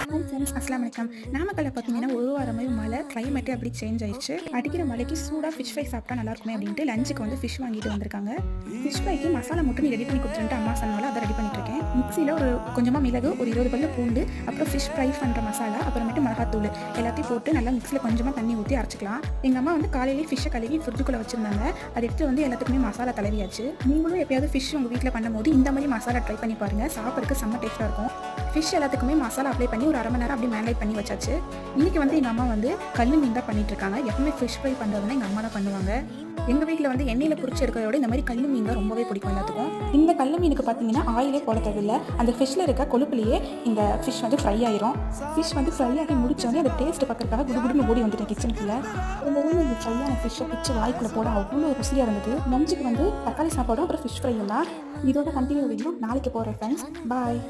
Hi friends, அஸ்லாம் வலைக்கம். நாமக்கல்ல பார்த்தீங்கன்னா ஒரு வாரமே மழை, கிளைமேட்டே அப்படி சேஞ்ச் ஆயிடுச்சு. அடிக்கிற மழைக்கு சூடாக ஃபிஷ் ஃப்ரை சாப்பிட்டா நல்லா இருக்குமே அப்படின்ட்டு லஞ்சுக்கு வந்து ஃபிஷ் வாங்கிட்டு வந்திருக்காங்க. ஃபிஷ் ஃப்ரைக்கு மசாலா மட்டும் நீ ரெடி பண்ணி கொடுத்துட்டு அம்மா சொன்னால அதை ரெடி பண்ணிட்டு இருக்கேன். மிக்ஸியில் ஒரு கொஞ்சமாக மிளகு, ஒரு 20 பல்லு பூண்டு, அப்புறம் ஃபிஷ் ஃப்ரை பண்ணுற மசாலா, அப்புறமேட்டு மிளகாத்தூள் எல்லாத்தையும் போட்டு நல்லா மிக்ஸியில் கொஞ்சமாக தண்ணி ஊற்றி அரைச்சிக்கலாம். எங்கள் அம்மா வந்து காலையிலேயே ஃபிஷ்ஷை கழுவி ஃப்ரிட்ஜுக்குள்ளே வச்சிருந்தாங்க. அதை எடுத்து வந்து எல்லாத்துக்குமே மசாலா தடவியாச்சு. நீங்களும் எப்பயாவது ஃபிஷ் உங்கள் வீட்டில் பண்ணும்போது இந்த மாதிரி மசாலா ட்ரை பண்ணி பாருங்கள். சாப்பிட்றதுக்கு செம்ம டேஸ்ட்டாக இருக்கும். ஃபிஷ் எல்லாத்துக்குமே மசாலா அப்ளை பண்ணி ஒரு அரை மணி நேரம் அப்படி மேரினேட் பண்ணி வச்சாச்சு. இன்றைக்கி வந்து எங்கள் அம்மா வந்து கல் மீன் தான் பண்ணிட்டு இருக்காங்க. எப்பவுமே ஃபிஷ் ஃப்ரை பண்ணுறதுனா எங்கள் அம்மா தான் பண்ணுவாங்க. எங்கள் வீட்டில் வந்து எண்ணெயில் பொரிச்சு எடுக்கிறத விட இந்த மாதிரி கல் மீன் தான் ரொம்பவே பிடிக்கும் எல்லாத்துக்கும். இந்த கல் மீனுக்கு பார்த்தீங்கன்னா ஆயிலே போட தேவையில்லை. அந்த ஃபிஷ்ஷில் இருக்க கொழுப்புலேயே இந்த ஃபிஷ் வந்து ஃப்ரை ஆயிரும். ஃபிஷ் வந்து ஃப்ரை ஆகி முடிச்சோடனே அதை டேஸ்ட் பார்க்கறதுக்காக குடுகுடுன்னு ஓடி வந்துட்டேன் கிச்சனுக்குள்ளே. இந்த ஃப்ரையான ஃபிஷ்ஷை பிச்சு வாய்க்குள்ளே போட அவ்வளோ ருசியாக இருந்தது. லஞ்சுக்கு வந்து தக்காளி சாப்பாடும் அப்புறம் ஃபிஷ் ஃப்ரையும் தான். இதோட கண்டினியூ வீடியோ நாளைக்கு போகிறேன் ஃப்ரெண்ட்ஸ். பாய்.